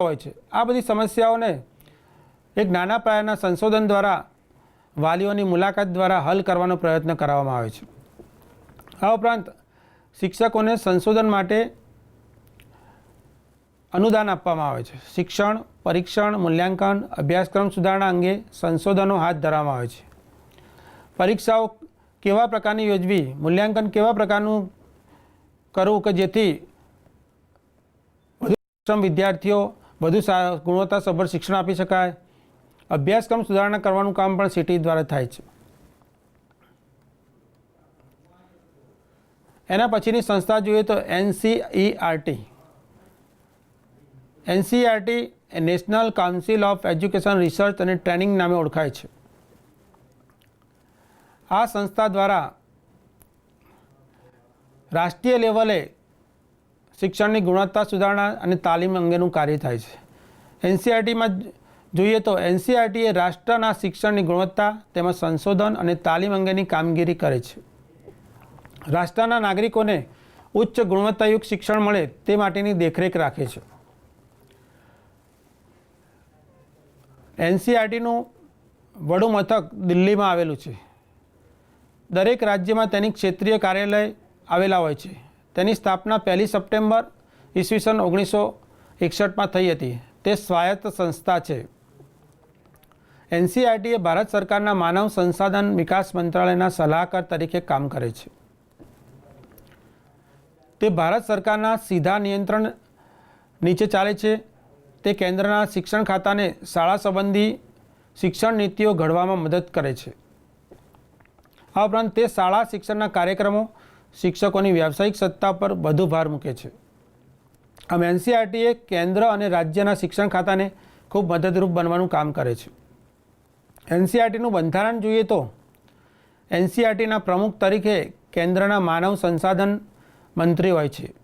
હોય છે। આ બધી સમસ્યાઓને એક નાના પાયાના સંશોધન દ્વારા વાલીઓની મુલાકાત દ્વારા હલ કરવાનો પ્રયત્ન કરવામાં આવે છે। આ ઉપરાંત શિક્ષકોને સંશોધન માટે અનુદાન આપવામાં આવે છે। શિક્ષણ, પરીક્ષણ, મૂલ્યાંકન, અભ્યાસક્રમ સુધારણા અંગે સંશોધનો હાથ ધરવામાં આવે છે। પરીક્ષાઓ કેવા પ્રકારની યોજવી, મૂલ્યાંકન કેવા પ્રકારનું કરવું કે જેથી વધુ સક્ષમ વિદ્યાર્થીઓ વધુ ગુણવત્તાસભર શિક્ષણ આપી શકાય। અભ્યાસક્રમ સુધારણા કરવાનું કામ પણ સિટી દ્વારા થાય છે। એના પછીની સંસ્થા જોઈએ તો NCERT A national council of education research અને ટ્રેનિંગ નામે ઓળખાય છે। આ સંસ્થા દ્વારા રાષ્ટ્રીય લેવલે શિક્ષણની ગુણવત્તા સુધારણા અને તાલીમ અંગેનું કાર્ય થાય છે। NCERTમાં જોઈએ તો NCERT એ રાષ્ટ્રના શિક્ષણની ગુણવત્તા તેમજ સંશોધન અને તાલીમ અંગેની કામગીરી કરે છે। રાષ્ટ્રના નાગરિકોને ઉચ્ચ ગુણવત્તાયુક્ત શિક્ષણ મળે તે માટેની દેખરેખ રાખે છે। NCERTનું વડું મથક દિલ્હીમાં આવેલું છે। દરેક રાજ્યમાં તેની ક્ષેત્રીય કાર્યાલય આવેલા હોય છે। તેની સ્થાપના 1 સપ્ટેમ્બર ઈસવીસન 1961માં થઈ હતી। તે સ્વાયત્ત સંસ્થા છે। NCERT એ ભારત સરકારના માનવ સંસાધન વિકાસ મંત્રાલયના સલાહકાર તરીકે કામ કરે છે। તે ભારત સરકારના સીધા નિયંત્રણ નીચે ચાલે છે। તે કેન્દ્રના શિક્ષણ ખાતાને શાળા સંબંધી શિક્ષણ નીતિઓ ઘડવામાં મદદ કરે છે। આ ઉપરાંત તે શાળા શિક્ષણના કાર્યક્રમો શિક્ષકોની વ્યાવસાયિક સત્તા પર વધુ ભાર મૂકે છે। આમ NCERT એ કેન્દ્ર અને રાજ્યના શિક્ષણ ખાતાને ખૂબ મદદરૂપ બનવાનું કામ કરે છે। NCERTનું બંધારણ જોઈએ તો NCERTના પ્રમુખ તરીકે કેન્દ્રના માનવ સંસાધન મંત્રી હોય છે।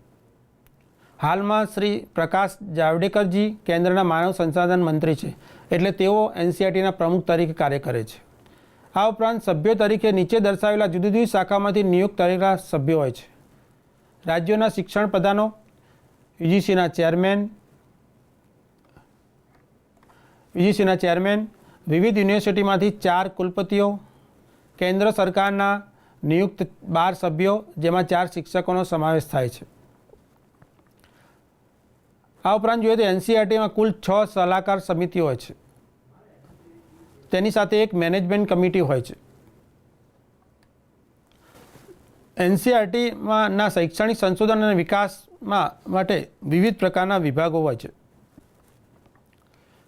હાલમાં શ્રી પ્રકાશ જાવડેકરજી કેન્દ્રના માનવ સંસાધન મંત્રી છે, એટલે તેઓ NCERTના પ્રમુખ તરીકે કાર્ય કરે છે। આ ઉપરાંત સભ્યો તરીકે નીચે દર્શાવેલા જુદી જુદી શાખામાંથી નિયુક્ત કરેલા સભ્યો હોય છે। રાજ્યોના શિક્ષણ પ્રધાનો, UGCના ચેરમેન, વિવિધ યુનિવર્સિટીમાંથી 4 કુલપતિઓ, કેન્દ્ર સરકારના નિયુક્ત 12 સભ્યો જેમાં 4 શિક્ષકોનો સમાવેશ થાય છે। આ ઉપરાંત જોઈએ તો NCERTમાં કુલ 6 સલાહકાર સમિતિઓ હોય છે। તેની સાથે એક મેનેજમેન્ટ કમિટી હોય છે। NCERTના શૈક્ષણિક સંશોધન અને વિકાસમાં માટે વિવિધ પ્રકારના વિભાગો હોય છે।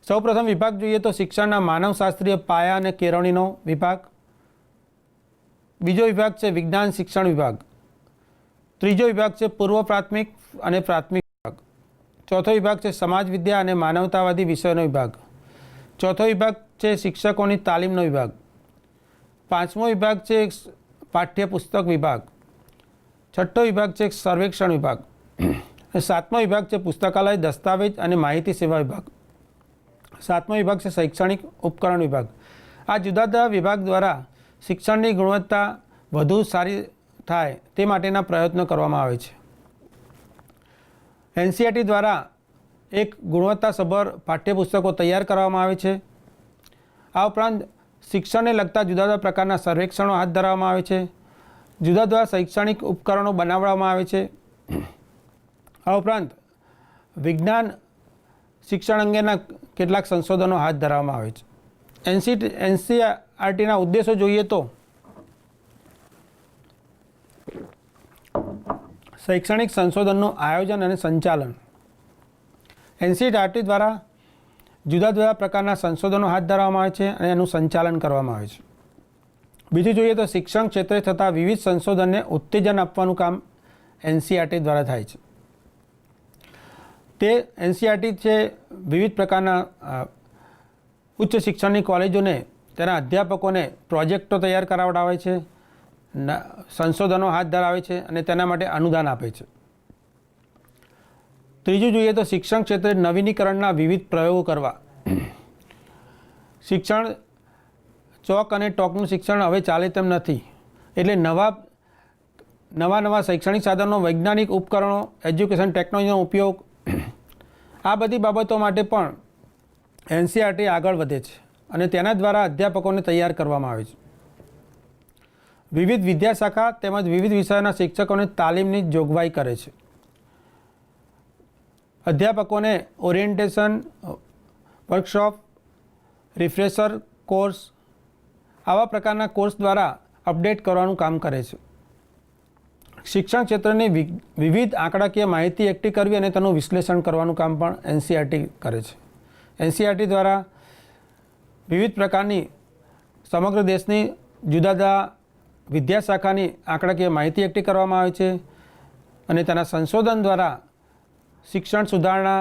સૌપ્રથમ વિભાગ જોઈએ તો શિક્ષણના માનવશાસ્ત્રીય પાયા અને કેળવણીનો વિભાગ। બીજો વિભાગ છે વિજ્ઞાન શિક્ષણ વિભાગ। ત્રીજો વિભાગ છે પૂર્વ પ્રાથમિક અને પ્રાથમિક વિભાગ। ચોથો વિભાગ છે સમાજ વિદ્યા અને માનવતાવાદી વિષયોનો વિભાગ। ચોથો વિભાગ છે શિક્ષકોની તાલીમનો વિભાગ। પાંચમો વિભાગ છે પાઠ્યપુસ્તક વિભાગ। છઠ્ઠો વિભાગ છે સર્વેક્ષણ વિભાગ। સાતમો વિભાગ છે પુસ્તકાલય, દસ્તાવેજ અને માહિતી સેવા વિભાગ। સાતમો વિભાગ છે શૈક્ષણિક ઉપકરણ વિભાગ। આ જુદા જુદા વિભાગ દ્વારા શિક્ષણની ગુણવત્તા વધુ સારી થાય તે માટેના પ્રયત્નો કરવામાં આવે છે। NCERT દ્વારા એક ગુણવત્તાસભર પાઠ્યપુસ્તકો તૈયાર કરવામાં આવે છે। આ ઉપરાંત શિક્ષણને લગતા જુદા જુદા પ્રકારના સર્વેક્ષણો હાથ ધરવામાં આવે છે। જુદા જુદા શૈક્ષણિક ઉપકરણો બનાવવામાં આવે છે। આ ઉપરાંત વિજ્ઞાન શિક્ષણ અંગેના કેટલાક સંશોધનો હાથ ધરવામાં આવે છે। NCERTના ઉદ્દેશો જોઈએ તો શૈક્ષણિક સંશોધનનું આયોજન અને સંચાલન। NCERT દ્વારા જુદા જુદા પ્રકારના સંશોધનો હાથ ધરવામાં આવે છે અને એનું સંચાલન કરવામાં આવે છે। બીજું જોઈએ તો શિક્ષણ ક્ષેત્રે થતા વિવિધ સંશોધનને ઉત્તેજન આપવાનું કામ NCERT દ્વારા થાય છે। તે NCERT છે વિવિધ પ્રકારના ઉચ્ચ શિક્ષણની કોલેજોને તેના અધ્યાપકોને પ્રોજેક્ટો તૈયાર કરાવડાવે છે, સંશોધનો હાથ ધરાવે છે અને તેના માટે અનુદાન આપે છે। ત્રીજું જોઈએ તો શિક્ષણ ક્ષેત્રે નવીનીકરણના વિવિધ પ્રયોગો કરવા। શિક્ષણ ચોક અને ટોકનું શિક્ષણ હવે ચાલે તેમ નથી, એટલે નવા શૈક્ષણિક સાધનો, વૈજ્ઞાનિક ઉપકરણો, એજ્યુકેશન ટેકનોલોજીનો ઉપયોગ આ બધી બાબતો માટે પણ એનસીઈઆરટી આગળ વધે છે અને તેના દ્વારા અધ્યાપકોને તૈયાર કરવામાં આવે છે. વિવિધ વિદ્યાશાખા તેમજ વિવિધ વિષયોના શિક્ષકોને તાલીમની જોગવાઈ કરે છે. અધ્યાપકોને ઓરિએન્ટેશન, વર્કશોપ, રિફ્રેશર કોર્સ આવા પ્રકારના કોર્સ દ્વારા અપડેટ કરવાનું કામ કરે છે. શિક્ષણ ક્ષેત્રની વિવિધ આંકડાકીય માહિતી એકઠી કરવી અને તેનું વિશ્લેષણ કરવાનું કામ પણ એનસીઈઆરટી કરે છે. એનસીઈઆરટી દ્વારા વિવિધ પ્રકારની સમગ્ર દેશની જુદા જુદા વિદ્યાશાખાની આંકડાકીય માહિતી એકઠી કરવામાં આવે છે અને તેના સંશોધન દ્વારા શિક્ષણ સુધારણા,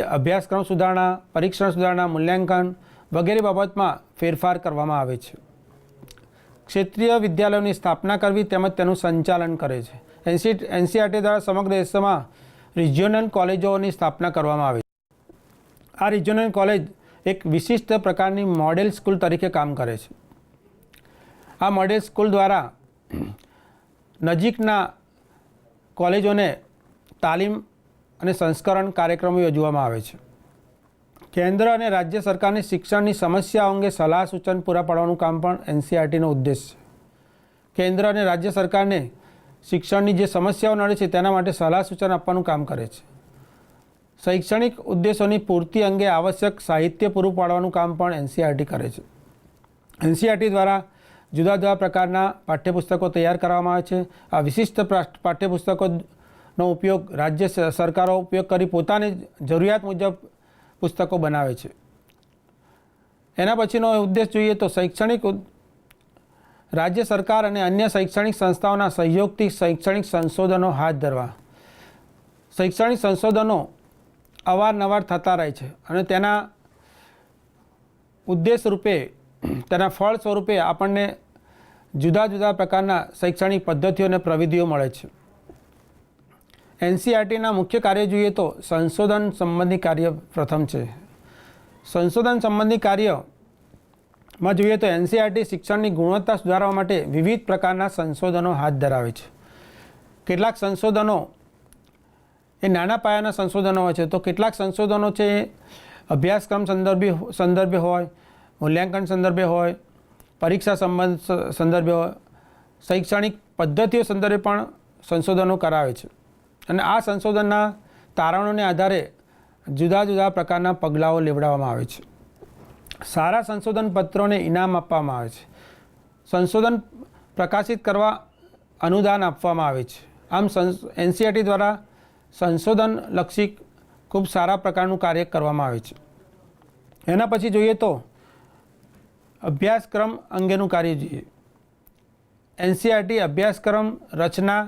અભ્યાસક્રમ સુધારણા, પરીક્ષણ સુધારણા, મૂલ્યાંકન વગેરે બાબતમાં ફેરફાર કરવામાં આવે છે. ક્ષેત્રીય વિદ્યાલયોની સ્થાપના કરવી તેમજ તેનું સંચાલન કરે છે. એનસીઈઆરટી દ્વારા સમગ્ર દેશમાં રિજિયોનલ કોલેજોની સ્થાપના કરવામાં આવે છે. આ રિજિયોનલ કોલેજ એક વિશિષ્ટ પ્રકારની મોડેલ સ્કૂલ તરીકે કામ કરે છે. આ મોડેલ સ્કૂલ દ્વારા નજીકના કોલેજોને તાલીમ અને સંસ્કરણ કાર્યક્રમો યોજવામાં આવે છે. કેન્દ્ર અને રાજ્ય સરકારની શિક્ષણની સમસ્યાઓ અંગે સલાહ સૂચન પૂરા પાડવાનું કામ પણ એનસીઈઆરટીનો ઉદ્દેશ છે. કેન્દ્ર અને રાજ્ય સરકારને શિક્ષણની જે સમસ્યાઓ નડે છે તેના માટે સલાહ સૂચન આપવાનું કામ કરે છે. શૈક્ષણિક ઉદ્દેશોની પૂર્તિ અંગે આવશ્યક સાહિત્ય પૂરું પાડવાનું કામ પણ એનસીઈઆરટી કરે છે. એનસીઈઆરટી દ્વારા જુદા જુદા પ્રકારના પાઠ્યપુસ્તકો તૈયાર કરવામાં આવે છે. આ વિશિષ્ટ પાઠ્યપુસ્તકોનો ઉપયોગ રાજ્ય સરકારો ઉપયોગ કરી પોતાની જરૂરિયાત મુજબ પુસ્તકો બનાવે છે. એના પછીનો ઉદ્દેશ જોઈએ તો રાજ્ય સરકાર અને અન્ય શૈક્ષણિક સંસ્થાઓના સહયોગથી શૈક્ષણિક સંશોધનો હાથ ધરવા. શૈક્ષણિક સંશોધનો અવારનવાર થતા રહે છે અને તેના ઉદ્દેશ રૂપે, તેના ફળ સ્વરૂપે આપણને જુદા જુદા પ્રકારના શૈક્ષણિક પદ્ધતિઓ અને પ્રવિધિઓ મળે છે. એનસીઈઆરટીના મુખ્ય કાર્ય જોઈએ તો સંશોધન સંબંધી કાર્ય પ્રથમ છે. સંશોધન સંબંધી કાર્યમાં જોઈએ તો એનસીઈઆરટી શિક્ષણની ગુણવત્તા સુધારવા માટે વિવિધ પ્રકારના સંશોધનો હાથ ધરાવે છે. કેટલાક સંશોધનો એ નાના પાયાના સંશોધનો હોય છે, તો કેટલાક સંશોધનો છે એ અભ્યાસક્રમ સંદર્ભે હોય, મૂલ્યાંકન સંદર્ભે હોય, પરીક્ષા સંદર્ભે હોય, શૈક્ષણિક પદ્ધતિઓ સંદર્ભે પણ સંશોધનો કરાવે છે અને આ સંશોધનના તારણોને આધારે જુદા જુદા પ્રકારના પગલાઓ લેવડાવવામાં આવે છે. સારા સંશોધન પત્રોને ઇનામ આપવામાં આવે છે. સંશોધન પ્રકાશિત કરવા અનુદાન આપવામાં આવે છે. આમ એનસીઈઆરટી દ્વારા સંશોધનલક્ષી ખૂબ સારા પ્રકારનું કાર્ય કરવામાં આવે છે. એના પછી જોઈએ તો અભ્યાસક્રમ અંગેનું કાર્ય જોઈએ. એનસીઈઆરટી અભ્યાસક્રમ રચના,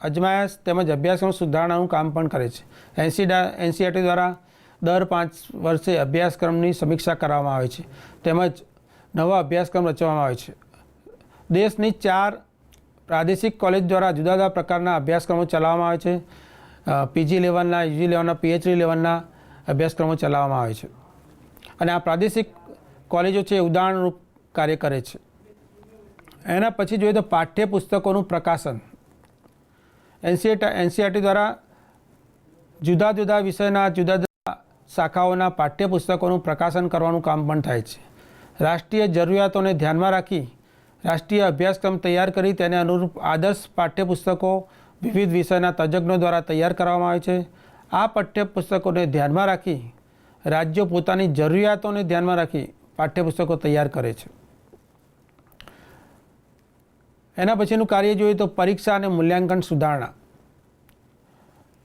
અજમાયશ તેમજ અભ્યાસક્રમ સુધારણાનું કામ પણ કરે છે. એનસીઈઆરટી દ્વારા દર 5 વર્ષે અભ્યાસક્રમની સમીક્ષા કરવામાં આવે છે તેમજ નવા અભ્યાસક્રમ રચવામાં આવે છે. દેશની 4 પ્રાદેશિક કોલેજ દ્વારા જુદા જુદા પ્રકારના અભ્યાસક્રમો ચલાવવામાં આવે છે. પીજી લેવલના, યુજી લેવલના, પીએચડી લેવલના અભ્યાસક્રમો ચલાવવામાં આવે છે અને આ પ્રાદેશિક કોલેજો છે એ ઉદાહરણરૂપ કાર્ય કરે છે. એના પછી જોઈએ તો પાઠ્યપુસ્તકોનું પ્રકાશન. એનસીઈઆરટી દ્વારા જુદા જુદા વિષયના જુદા જુદા શાખાઓના પાઠ્યપુસ્તકોનું પ્રકાશન કરવાનું કામ પણ થાય છે. રાષ્ટ્રીય જરૂરિયાતોને ધ્યાનમાં રાખી રાષ્ટ્રીય અભ્યાસક્રમ તૈયાર કરી તેને અનુરૂપ આદર્શ પાઠ્યપુસ્તકો વિવિધ વિષયના તજજ્ઞો દ્વારા તૈયાર કરવામાં આવે છે. આ પાઠ્યપુસ્તકોને ધ્યાનમાં રાખી રાજ્યો પોતાની જરૂરિયાતોને ધ્યાનમાં રાખી પાઠ્યપુસ્તકો તૈયાર કરે છે. એના પછીનું કાર્ય જોઈએ તો પરીક્ષા અને મૂલ્યાંકન સુધારણા.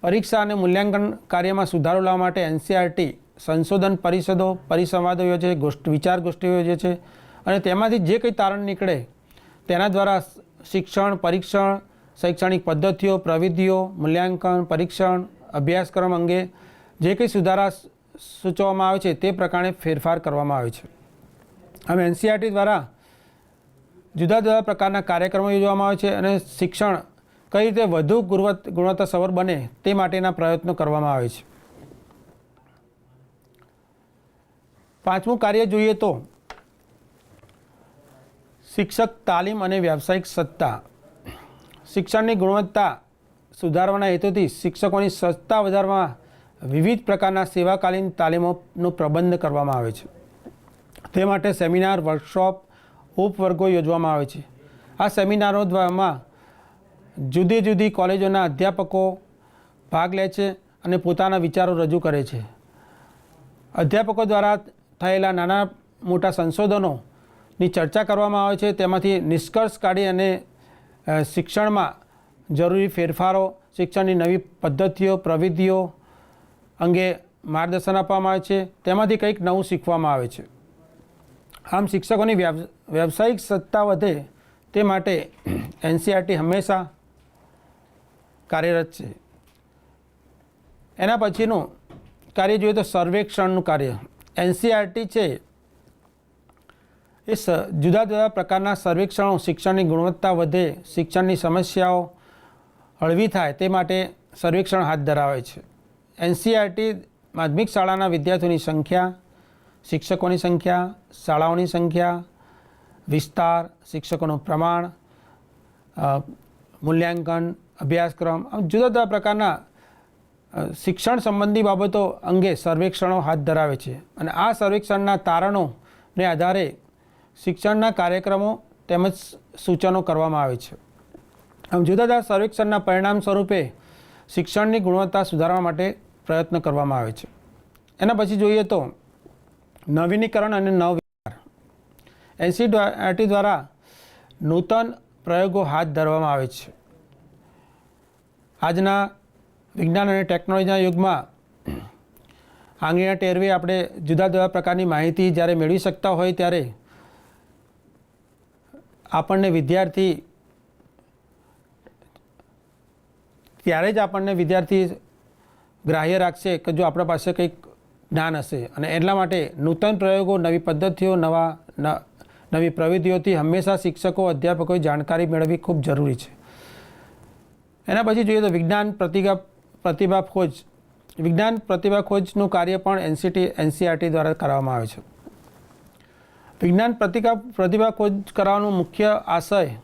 પરીક્ષા અને મૂલ્યાંકન કાર્યમાં સુધારો લાવવા માટે એનસીઈઆરટી સંશોધન પરિષદો, પરિસંવાદો યોજે છે, વિચાર ગોષ્ઠીઓ યોજે છે અને તેમાંથી જે કંઈ તારણ નીકળે તેના દ્વારા શિક્ષણ, પરીક્ષણ, શૈક્ષણિક પદ્ધતિઓ, પ્રવિધિઓ, મૂલ્યાંકન, પરીક્ષણ, અભ્યાસક્રમ અંગે જે કંઈ સુધારા સૂચવવામાં આવે છે તે પ્રકારે ફેરફાર કરવામાં આવે છે. આમ એનસીઈઆરટી દ્વારા જુદા જુદા પ્રકારના કાર્યક્રમો યોજવામાં આવે છે અને શિક્ષણ કઈ રીતે વધુ ગુણવત્તાસભર બને તે માટેના પ્રયત્નો કરવામાં આવે છે. 5મું કાર્ય જોઈએ તો શિક્ષક તાલીમ અને વ્યાવસાયિક સત્તા. શિક્ષણની ગુણવત્તા સુધારવાના હેતુથી શિક્ષકોની સત્તા વધારવા વિવિધ પ્રકારના સેવાકાલીન તાલીમોનો પ્રબંધ કરવામાં આવે છે. તે માટે સેમિનાર, વર્કશોપ, ઉપવર્ગો યોજવામાં આવે છે. આ સેમિનારો દ્વારા જુદી જુદી કોલેજોના અધ્યાપકો ભાગ લે છે અને પોતાના વિચારો રજૂ કરે છે. અધ્યાપકો દ્વારા થયેલા નાના મોટા સંશોધનોની ચર્ચા કરવામાં આવે છે. તેમાંથી નિષ્કર્ષ કાઢી અને શિક્ષણમાં જરૂરી ફેરફારો, શિક્ષણની નવી પદ્ધતિઓ, પ્રવિધિઓ અંગે માર્ગદર્શન આપવામાં આવે છે. તેમાંથી કંઈક નવું શીખવામાં આવે છે. આમ શિક્ષકોની વ્યવસાયિક સત્તા વધે તે માટે એનસીઈઆરટી હંમેશા કાર્યરત છે. એના પછીનું કાર્ય જોઈએ તો સર્વેક્ષણનું કાર્ય. એનસીઈઆરટી છે એ જુદા જુદા પ્રકારના સર્વેક્ષણો શિક્ષણની ગુણવત્તા વધે, શિક્ષણની સમસ્યાઓ હળવી થાય તે માટે સર્વેક્ષણ હાથ ધરાવે છે. એનસીઈઆરટી માધ્યમિક શાળાના વિદ્યાર્થીઓની સંખ્યા, શિક્ષકોની સંખ્યા, શાળાઓની સંખ્યા, વિસ્તાર, શિક્ષકોનું પ્રમાણ, મૂલ્યાંકન, અભ્યાસક્રમ, જુદા જુદા પ્રકારના શિક્ષણ સંબંધી બાબતો અંગે સર્વેક્ષણો હાથ ધરાવે છે. અને આ સર્વેક્ષણના તારણોને આધારે શિક્ષણના કાર્યક્રમો તેમજ સૂચનો કરવામાં આવે છે. આમ જુદા જુદા સર્વેક્ષણના પરિણામ સ્વરૂપે શિક્ષણની ગુણવત્તા સુધારવા માટે પ્રયત્ન કરવામાં આવે છે. એના પછી જોઈએ તો નવીનીકરણ અને નવવિચાર. એનસીઈઆરટી દ્વારા નૂતન પ્રયોગો હાથ ધરવામાં આવે છે. આજના વિજ્ઞાન અને ટેકનોલોજીના યુગમાં આંગળીના ટેરવે આપણે જુદા જુદા પ્રકારની માહિતી જ્યારે મેળવી શકતા હોય ત્યારે આપણને વિદ્યાર્થી ગ્રાહ્ય રાખશે કે જો આપણા પાસે કંઈક જ્ઞાન હશે. અને એટલા માટે નૂતન પ્રયોગો, નવી પદ્ધતિઓ, નવી પ્રવિધિઓથી હંમેશા શિક્ષકો, અધ્યાપકોએ જાણકારી મેળવવી ખૂબ જરૂરી છે. એના પછી જોઈએ તો વિજ્ઞાન પ્રતિભા ખોજ. વિજ્ઞાન પ્રતિભા ખોજનું કાર્ય પણ એનસીઈઆરટી દ્વારા કરવામાં આવે છે. વિજ્ઞાન પ્રતિભા ખોજ કરવાનો મુખ્ય આશય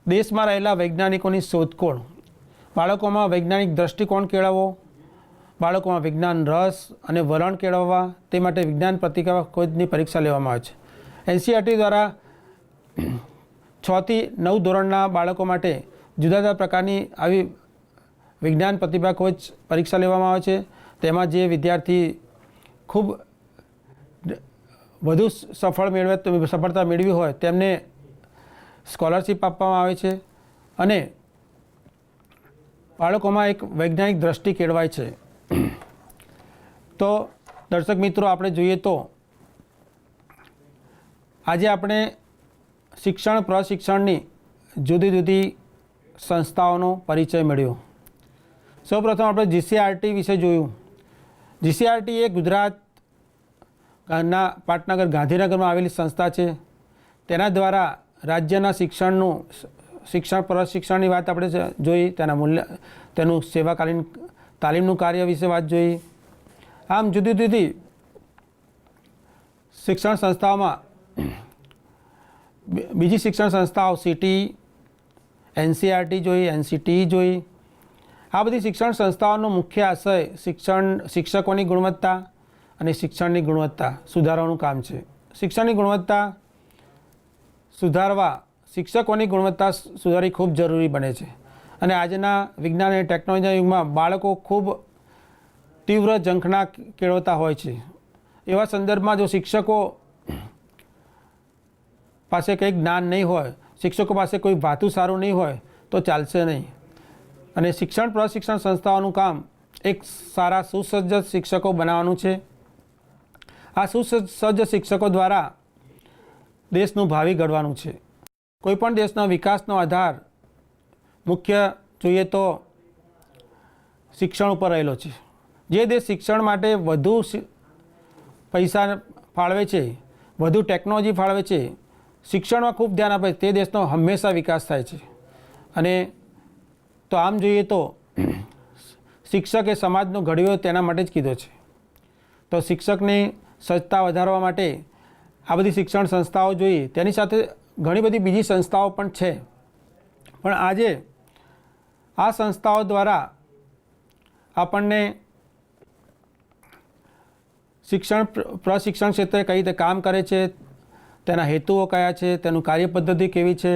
દેશમાં રહેલા વૈજ્ઞાનિકોની શોધખોળ, બાળકોમાં વૈજ્ઞાનિક દૃષ્ટિકોણ કેળવવો, બાળકોમાં વિજ્ઞાન રસ અને વલણ કેળવવા તે માટે વિજ્ઞાન પ્રતિભા ખોજની પરીક્ષા લેવામાં આવે છે. એનસીઈઆરટી દ્વારા 6 થી 9 ધોરણના બાળકો માટે જુદા જુદા પ્રકારની આવી વિજ્ઞાન પ્રતિભા ખોજ પરીક્ષા લેવામાં આવે છે. તેમાં જે વિદ્યાર્થી ખૂબ વધુ સફળતા મેળવી હોય તેમને સ્કોલરશિપ આપવામાં આવે છે અને બાળકોમાં એક વૈજ્ઞાનિક દૃષ્ટિ કેળવાય છે. તો દર્શક મિત્રો, આપણે જોઈએ તો આજે આપણે શિક્ષણ, પ્રશિક્ષણની જુદી જુદી સંસ્થાઓનો પરિચય મળ્યો. સૌપ્રથમ આપણે જીસીઆરટી વિશે જોયું. જીસીઆરટી એ ગુજરાતના પાટનગર, ગાંધીનગરમાં આવેલી સંસ્થા છે. તેના દ્વારા રાજ્યના શિક્ષણ પ્રશિક્ષણની વાત આપણે જોઈ, તેનું સેવાકાલીન તાલીમનું કાર્ય વિશે વાત જોઈ. આમ જુદી જુદી શિક્ષણ સંસ્થાઓમાં બીજી શિક્ષણ સંસ્થાઓ સિટી, એનસીઈઆરટી જોઈ, એનસીટી જોઈ. આ બધી શિક્ષણ સંસ્થાઓનો મુખ્ય આશય શિક્ષકોની ગુણવત્તા અને શિક્ષણની ગુણવત્તા સુધારવાનું કામ છે. શિક્ષણની ગુણવત્તા સુધારવા શિક્ષકોની ગુણવત્તા સુધારવી ખૂબ જરૂરી બને છે. અને આજના વિજ્ઞાન અને ટેકનોલોજીના યુગમાં બાળકો ખૂબ તીવ્ર ઝંખના કેળવતા હોય છે. એવા સંદર્ભમાં જો શિક્ષકો પાસે કંઈક જ્ઞાન નહીં હોય, શિક્ષકો પાસે કોઈ વાતું સારું નહીં હોય તો ચાલશે નહીં. અને શિક્ષણ પ્રશિક્ષણ સંસ્થાઓનું કામ એક સારા સુસજ્જ શિક્ષકો બનાવવાનું છે. આ સુસજ્જ શિક્ષકો દ્વારા દેશનું ભાવિ ઘડવાનું છે. કોઈપણ દેશના વિકાસનો આધાર મુખ્ય જોઈએ તો શિક્ષણ ઉપર રહેલો છે. જે દેશ શિક્ષણ માટે વધુ પૈસા ફાળવે છે, વધુ ટેકનોલોજી ફાળવે છે, શિક્ષણમાં ખૂબ ધ્યાન આપે તે દેશનો હંમેશા વિકાસ થાય છે. અને તો આમ જોઈએ તો શિક્ષક એ સમાજનો ઘડવૈયો તેના માટે જ કીધો છે. તો શિક્ષકની સજ્જતા વધારવા માટે આ બધી શિક્ષણ સંસ્થાઓ જોઈએ. તેની સાથે ઘણી બધી બીજી સંસ્થાઓ પણ છે. પણ આજે આ સંસ્થાઓ દ્વારા આપણને પ્રશિક્ષણ ક્ષેત્રે કઈ રીતે કામ કરે છે, તેના હેતુઓ કયા છે, તેનું કાર્યપદ્ધતિ કેવી છે,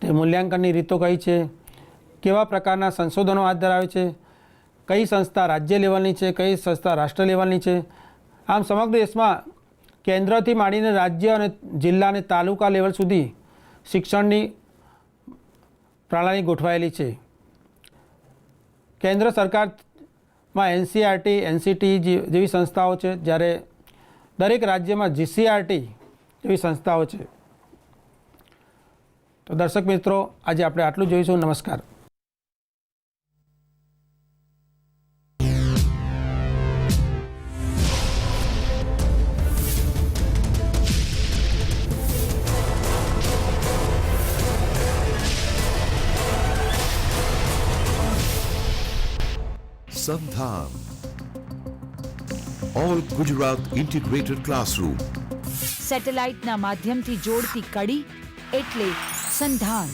તે મૂલ્યાંકનની રીતો કઈ છે, કેવા પ્રકારના સંશોધનો હાથ ધરાવે છે, કઈ સંસ્થા રાજ્ય લેવલની છે, કઈ સંસ્થા રાષ્ટ્ર લેવલની છે. આમ સમગ્ર દેશમાં કેન્દ્રથી માંડીને રાજ્ય અને જિલ્લા અને તાલુકા લેવલ સુધી શિક્ષણની પ્રણાલી ગોઠવાયેલી છે. કેન્દ્ર સરકારમાં NCERT, NCT જેવી સંસ્થાઓ છે, જ્યારે દરેક રાજ્યમાં GCERT જેવી સંસ્થાઓ છે. તો દર્શક મિત્રો, આજે આપણે આટલું જોઈશું. નમસ્કાર. Sandhan, All Gujarat Integrated Classroom. સેટેલાઇટના માધ્યમથી જોડતી કડી એટલે સંધાન.